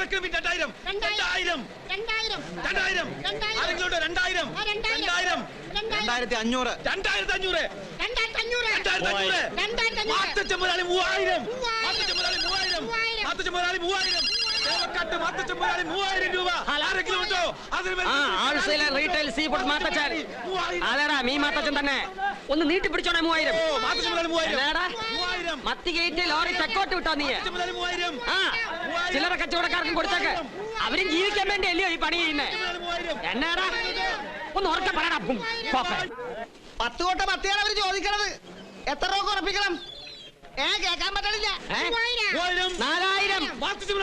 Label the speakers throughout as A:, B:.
A: 2000
B: retail seafood Mathachan അതെടാ മീ മാത്തച്ചൻ തന്നെ ഒന്ന് നീട്ടി പിടിച്ചോണേ 3000 മത്തി കയറ്റി ലോറി തെക്കോട്ട് വിട്ടോ നീ ആ ചില്ലറ കച്ചവടക്കാർക്കും കൊടുത്തേക്ക് അവരും ജീവിക്കാൻ വേണ്ടി അല്ലയോ ഈ പണി ചെയ്യുന്നേ എന്നാടാ ഒന്ന് ഓർക്ക പറയടാ
C: 10 കോട്ട മത്തിയാണ് അവര് ചോദിക്കണത് എത്ര രൂപ ഉറപ്പിക്കണം കേൾക്കാൻ പറ്റണില്ല
B: 4000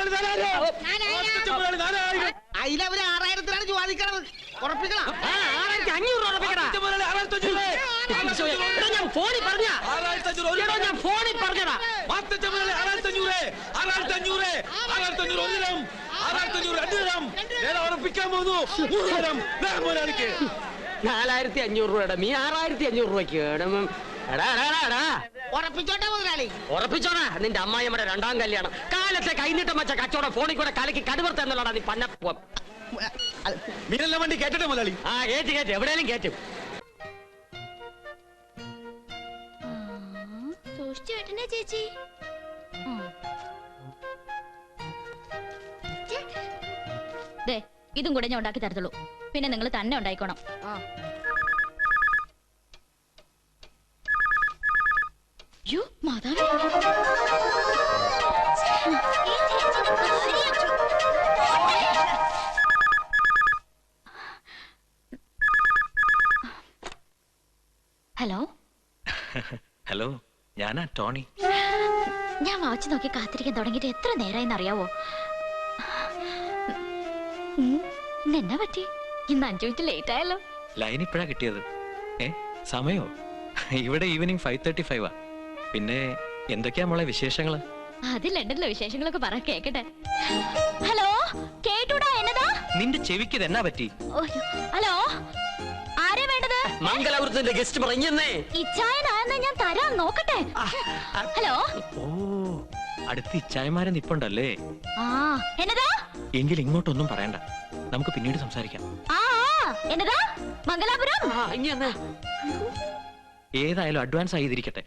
C: അതിലവര് 6000-ത്തിനാണ് ചോദിക്കണത് ഉറപ്പിക്കണം
B: 6500 ഞാൻ ഫോണിൽ പറഞ്ഞതാ
A: ഉറപ്പിക്കാൻ പോകുന്നു
B: 4500 രൂപയുടെ മീ 6500 രൂപയ്ക്ക്
C: ഉറപ്പിച്ചോട്ടെ മുതലാളി
B: ഉറപ്പിച്ചോടാ നിന്റെ അമ്മായിയമ്മയുടെ 2ാം കല്യാണം കാലത്തെ കൈനീട്ടം വെച്ച കച്ചവടം ഫോണിൽ കൂടെ കലക്കി കടുവർത്ത എന്നുള്ളടാ നീ പന്ന
A: മീനെല്ലാം വണ്ടി കേട്ടെ മുതലാളി
B: ആ കേറ്റ് എവിടെയെങ്കിലും കേറ്റും
D: ചേച്ചി ഇതും കൂടെ ഞാൻ ഉണ്ടാക്കി തരത്തുള്ളൂ പിന്നെ നിങ്ങൾ തന്നെ ഉണ്ടായിക്കോണം മാതാവേ ഹലോ
E: ഹലോ ഞാനാ ടോണി
D: ഞാൻ വാച്ച് നോക്കി കാത്തിരിക്കാൻ തുടങ്ങിയിട്ട് എത്ര നേരമായിന്ന് അറിയാവോ എന്നാ പറ്റി ഇന്ന് 5 മിനിറ്റ് ലേറ്റ് ആയല്ലോ
E: ലൈൻ ഇപ്പഴാ കിട്ടിയത് സമയോ ഇവിടെ ഈവനിങ് 5:35 പിന്നെ എന്തൊക്കെയാ മോളെ വിശേഷങ്ങള്
D: അത് ലണ്ടനിലെ വിശേഷങ്ങളൊക്കെ പറ കേക്കട്ടെ ഹലോ കേട്ടൂടാ എന്നതാ
E: നിന്റെ ചെവിക്ക് എന്നാ പറ്റി
D: ഹലോ ആരെ വേണ്ടത്
B: മംഗലാപുരത്തിന്റെ ഗസ്റ്റ് പറഞ്ഞേ
D: ഇച്ചായനാണെന്ന് ഞാൻ തരാം നോക്കട്ടെ ഹലോ
E: ഓ അടുത്ത് ഇച്ചായമാരെ നിപ്പുണ്ടല്ലേ
D: എന്നതാ
E: എങ്കിൽ ഇങ്ങോട്ടൊന്നും പറയണ്ട നമുക്ക് പിന്നീട് സംസാരിക്കാം
D: എന്നതാ മംഗലാപുരം
E: ഏതായാലും അഡ്വാൻസ് ആയിരിക്കട്ടെ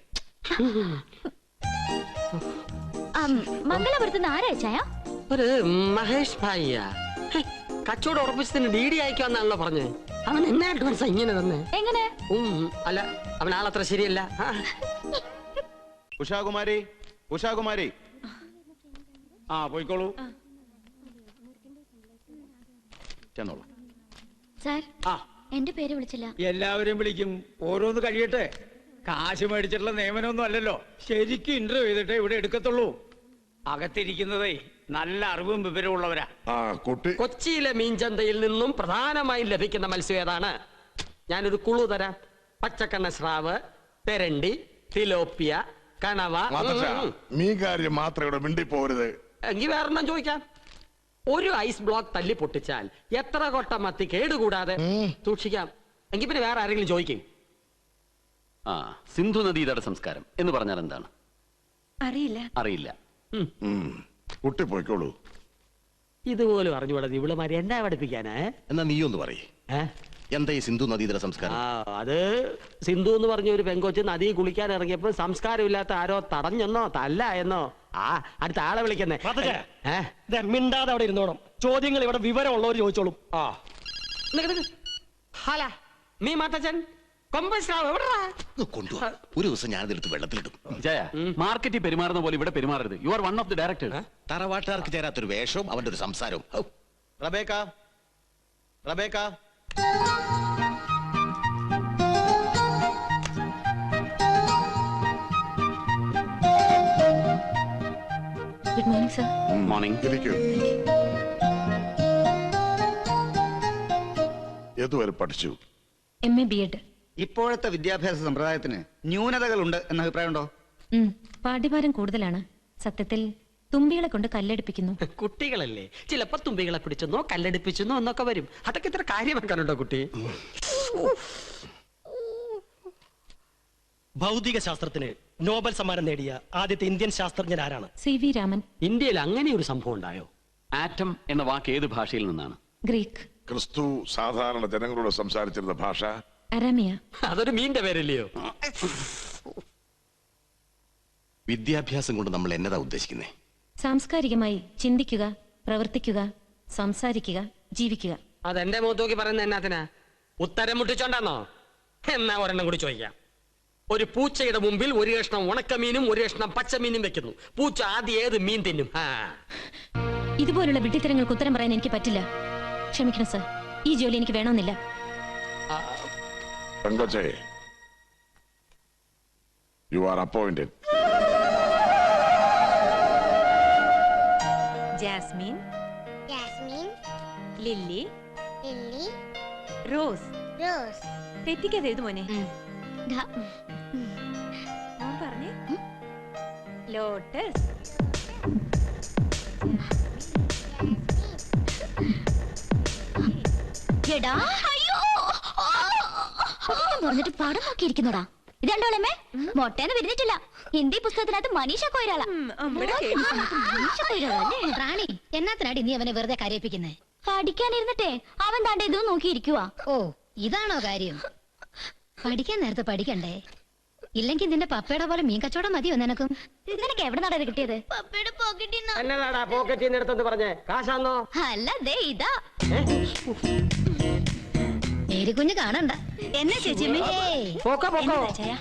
D: മംഗലാപുരത്ത് നിന്ന് ആരാ ചായ
B: ഒരു മഹേഷ് ഭായിയാ കച്ചവടം ഉറപ്പിച്ചതിന് ഡി അയക്കാന്നാണല്ലോ പറഞ്ഞത് അവൻ എന്നെ അഡ്വാൻസ് ഇങ്ങനെ തന്നെ
D: എങ്ങനെ
B: അല്ല അവൻ ആളത്ര ശരിയല്ല
A: ഉഷാകുമാരി പോയിക്കോളൂ
D: സാർ എന്റെ പേര് വിളിച്ചില്ല
F: എല്ലാവരും വിളിക്കും ഓരോന്ന് കഴിയട്ടെ കാശ് മേടിച്ചിട്ടുള്ള നിയമനമൊന്നും അല്ലല്ലോ ശരിക്കും ഇന്റർവ്യൂ ചെയ്തിട്ടേ ഇവിടെ എടുക്കത്തുള്ളൂ അകത്തിരിക്കുന്നതേ നല്ല അറിവും വിവരമുള്ളവരാ
B: കൊച്ചിയിലെ മീൻചന്തയിൽ നിന്നും പ്രധാനമായും ലഭിക്കുന്ന മത്സ്യം ഏതാണ് ഞാനൊരു കുളു തരാം പച്ചക്കണ്ണ സ്രാവ് തെരണ്ടി തിലോപ്പിയ കണവ
G: മീൻ കാര്യം മാത്രം ഇവിടെ മിണ്ടി പോരുത്
B: എങ്കിൽ വേറെണ്ണം ചോദിക്കാം ഒരു ഐസ് ബ്ലോക്ക് തല്ലി പൊട്ടിച്ചാൽ എത്ര കൊട്ട മത്തി കേടുകൂടാതെ സൂക്ഷിക്കാം എങ്കിൽ പിന്നെ വേറെ ആരെങ്കിലും ചോദിക്കും
H: സിന്ധു നദീതട സംസ്കാരം എന്ന് പറഞ്ഞാൽ എന്താണ് അറിയില്ല
G: കുട്ടി പോയിക്കോളൂ
B: ഇതുപോലും അറിഞ്ഞുകൂടാ ഇവളുമാരി എന്നാ പഠിപ്പിക്കാനാ
G: എന്നാ നീ ഒന്ന് പറയേ എന്താ ഈ സിന്ധു നദീതട സംസ്കാരം
B: അത് സിന്ധു എന്ന് പറഞ്ഞ ഒരു പെങ്കൊച്ച് നദി കുളിക്കാൻ ഇറങ്ങിയപ്പോ സംസ്കാരമില്ലാത്ത ആരോ തടഞ്ഞെന്നോ തല്ല എന്നോ അടുത്ത ആളെ വിളിക്കുന്നേ
I: മിണ്ടാതെ അവിടെ ഇരുന്നോണം ചോദ്യങ്ങൾ ഇവിടെ വിവരമുള്ളവർ ചോദിച്ചോളും
B: മീ മാത്തച്ഛൻ
G: ഒരു ദിവസം ഞാനിതെടുത്ത് വെള്ളത്തിലിടും
H: മാർക്കറ്റിൽ പെരുമാറുന്ന പോലെ ഇവിടെ പെരുമാറരുത് you are one of the directors
G: തറവാട്ടുകാർക്ക് ചേരാത്തൊരു വേഷവും അവന്റെ ഒരു സംസാരവും
A: Rebecca
D: good morning sir
H: morning
G: ഏതുവരെ പഠിച്ചു
D: MA B.Ed
C: ഇപ്പോഴത്തെ വിദ്യാഭ്യാസ സമ്പ്രദായത്തിന് ന്യൂനതകളുണ്ട് എന്ന അഭിപ്രായമുണ്ടോ
D: പാഠ്യഭാരം കൂടുതലാണ് സത്യത്തിൽ തുമ്പികളെ കൊണ്ട് കല്ലെടുപ്പിക്കുന്നു
B: കുട്ടികളല്ലേ ചിലപ്പോ തുമ്പികളെ പിടിച്ചെന്നോ കല്ലെടുപ്പിച്ചെന്നോ എന്നൊക്കെ വരും അതൊക്കെ ഇത്ര കാര്യമാക്കാനുണ്ടോ കുട്ടി
I: ഭൗതിക ശാസ്ത്രത്തിന് നോബൽ സമ്മാനം നേടിയ ആദ്യത്തെ ഇന്ത്യൻ ശാസ്ത്രജ്ഞൻ ആരാണ്
D: CV രാമൻ
B: ഇന്ത്യയിൽ അങ്ങനെ ഒരു സംഭവം ഉണ്ടായോ
H: ആറ്റം എന്ന വാക്ക് ഏത് ഭാഷയിൽ നിന്നാണ്?
D: ഗ്രീക്ക്.
J: ക്രിസ്തു സാധാരണ ജനങ്ങളോട് സംസാരിച്ചിരുന്ന ഭാഷ
D: അരാമിയ.
B: അതൊരു മീന്റെ പേരല്ലയോ?
G: വിദ്യാഭ്യാസം കൊണ്ട് നമ്മൾ എന്നതാ ഉദ്ദേശിക്കുന്നേ?
D: സാംസ്കാരികമായി ചിന്തിക്കുക, പ്രവർത്തിക്കുക, സംസാരിക്കുക, ജീവിക്കുക.
B: അതെന്റെ മുഖത്ത് നോക്കി പറയുന്ന എന്നാത്തിനാ? ഉത്തരം മുട്ടിച്ചോണ്ടാന്നോ? എന്നാ ഒരെണ്ണം കൂടി ചോദിക്കാം. ഒരു പൂച്ചയുടെ മുമ്പിൽ ഒരു കഷ്ണം ഉണക്കമീനും ഒരു കഷ്ണം പച്ചമീനും വെക്കുന്നു. പൂച്ച ആദ്യം ഏത് മീൻ തിന്നും?
D: ഇതുപോലുള്ള വിഡ്ഢിത്തരങ്ങൾക്ക് ഉത്തരം പറയാൻ എനിക്ക് പറ്റില്ല. ക്ഷമിക്കണം സർ, ഈ ജോലി എനിക്ക് വേണമെന്നില്ല.
J: പെങ്കൊച്ചേ, you are appointed.
K: Jasmine,
L: jasmine,
K: lily,
L: lily,
K: rose.
L: Rose.
K: തെറ്റിക്കാതെ എഴുതു മോനെ. മോൻ പറഞ്ഞേ. ലോട്ടസ്.
D: എടാ, അയ്യോ, പറഞ്ഞിട്ട് പടം നോക്കിയിരിക്കുന്നോടാ. ഇതണ്ടോളമേ, മൊട്ടേന്ന് വിരിഞ്ഞിട്ടില്ല. ഹിന്ദി പുസ്തകത്തിനകത്ത് മനീഷ കൊയ്രാളാ.
L: റാണി, എന്നാത്തിനാടി നീ അവനെ വെറുതെ കരയിപ്പിക്കുന്നേ?
D: പഠിക്കാനിരുന്നിട്ടേ അവൻ താണ്ട ഇതൊന്നും നോക്കിയിരിക്കുവാ.
L: ഓ, ഇതാണോ കാര്യം? പഠിക്കാൻ നേരത്തെ പഠിക്കണ്ടേ? ഇല്ലെങ്കിൽ നിന്റെ പപ്പയുടെ പോലെ മീൻ കച്ചവടം മതിയോ നിനക്കും?
D: നിനക്ക് എവിടെ നടാ കിട്ടിയത്?
L: പപ്പയുടെ പോക്കറ്റിൽ
B: എന്നതാടാ പോക്കറ്റിൽ നിന്ന് എടുത്തെന്ന് പറഞ്ഞേ? കാശാന്നോ?
D: അല്ല, ദേ ഇതാ.
L: കുഞ്ഞ് കാണണ്ട.
K: എന്നാ ചേച്ചിയമ്മേ?
B: പോക്കോ പോക്കോ,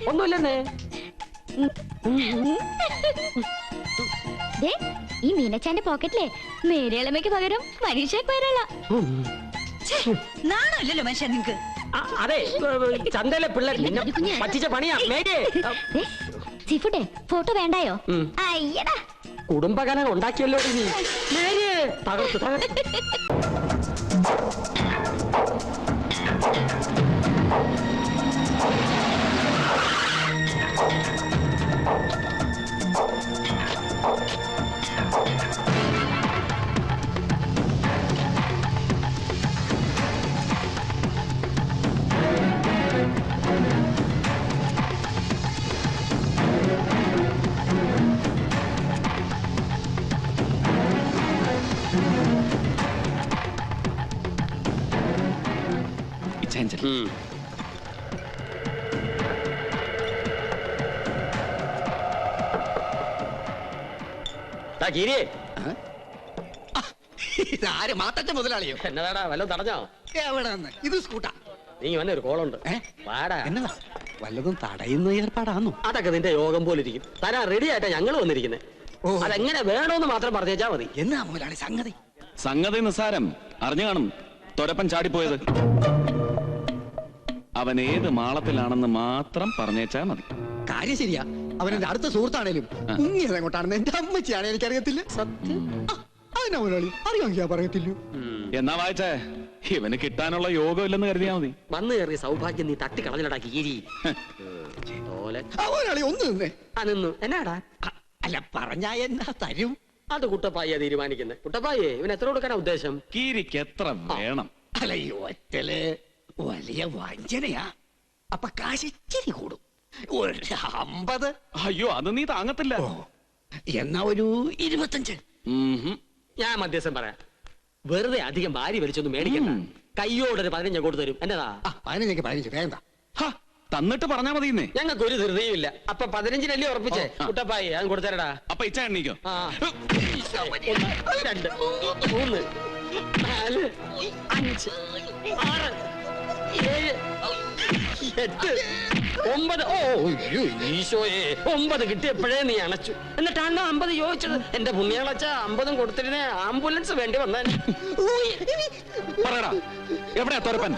B: ഒന്നുമില്ലെന്നേ.
D: ദേ, ഈ മീനച്ചാന്റെ പോക്കറ്റിലെ മേരളമയ്ക്ക് പകരം മനീഷ കൊയ്രാളാ.
K: നാണോ ഇല്ലല്ലോ മനുഷ്യ നിങ്ങക്ക്?
B: അതെ, ചന്തയിലെ പിള്ളേർ പറ്റിച്ച പണിയാ. മേരി,
D: സീഫുഡേ, ഫോട്ടോ വേണ്ടായോ? അയ്യടാ,
B: കുടുംബകലം ഉണ്ടാക്കിയല്ലോ നീ. മേരി, തകർത്തു തകർത്തു.
C: ഇതാര് മാത്തച്ഛ മുതലാളിയോ?
B: എന്നതാടാ, വല്ലതും തടഞ്ഞോ?
C: എവിടെ നിന്ന്? ഇത് സ്കൂട്ടാ.
B: നീ വന്ന ഒരു കോളുണ്ട്. വാടാ.
C: എന്നതാ? വല്ലതും തടയുന്ന ഏർപ്പാടാന്നോ?
B: അതൊക്കെ നിന്റെ യോഗം പോലിരിക്കും. തരാ റെഡി ആയിട്ടാ ഞങ്ങൾ വന്നിരിക്കുന്നത്. അതെങ്ങനെ വേണോന്ന് മാത്രം പറഞ്ഞേച്ചാ മതി.
C: എന്നാ മുതലാളി സംഗതി?
H: സംഗതി നിസ്സാരം. അറിഞ്ഞു കാണും, തൊരപ്പൻ ചാടിപ്പോയത്. അവൻ ഏത് മാളത്തിലാണെന്ന് മാത്രം പറഞ്ഞേച്ചാ മതി.
C: കാര്യം ശരിയാ. അവനെന്റെ അടുത്ത സുഹൃത്താണേലും മുങ്ങിയത് എങ്ങോട്ടാണെന്ന് എന്റെ അമ്മച്ചിയാണ് എനിക്കറിയത്തില്ല. സത്യം. അതിനാ മുതലാളി അറിയാമെങ്കിൽ പറയത്തില്ലൂ.
H: എന്നാ വായിച്ചേ, ഇവന് കിട്ടാനുള്ള യോഗം ഇല്ലെന്ന് കരുതിയാ മതി.
B: വന്നു കയറിയ സൗഭാഗ്യം നീ തട്ടി കളഞ്ഞിടാ കീരി.
C: മുതലാളി ഒന്ന് നിന്നേ.
B: നിന്നു. എന്നാടാ?
C: അല്ല, പറഞ്ഞാ എന്നാ തരും?
B: അത് കുട്ടപ്പായ തീരുമാനിക്കുന്നത്. കുട്ടപ്പായേ, ഇവൻ എത്ര കൊടുക്കാനാ ഉദ്ദേശം?
H: കീരിക്ക് എത്ര വേണം?
C: അല്ല, ഈ ഒറ്റല് വലിയ വഞ്ചനയാ. അപ്പൊ കാശ് ഇച്ചിരി കൂടും. 50.
H: അയ്യോ, അത് നീ താങ്ങത്തില്ല.
C: എന്നാ ഒരു 25.
B: ഞാൻ മധ്യസ്ഥം പറയാം. വെറുതെ അധികം ഭാര്യ വലിച്ചൊന്നും മേടിക്കണ്ട. കയ്യോടൊരു 15 കൊടുത്തു തരും. എന്നതാ?
C: 15 വേണ്ട.
H: തന്നിട്ട് പറഞ്ഞാ മതിന്നേ.
B: ഞങ്ങൾക്ക് ഒരു ധൃതിയും ഇല്ല. അപ്പൊ 15-നല്ലേ ഉറപ്പിച്ചേ? കുട്ടപ്പായി ഞാൻ കൊടുത്തരടാ.
H: അപ്പൊ ഇച്ച എണ്ണീക്കോ.
B: 1 2 3 4 5 6 7 8 9. ഓ ഈശോയെ, 9 കിട്ടിയപ്പോഴേ നീ അണച്ചു. എന്നിട്ടാണോ 50 ചോദിച്ചത്? എന്റെ പുണ്യാളച്ച 50 കൊടുത്തിരുന്നേ ആംബുലൻസ് വേണ്ടി വന്നാൽ.
H: പറയടാ, എവിടെയാ തൊരപ്പൻ?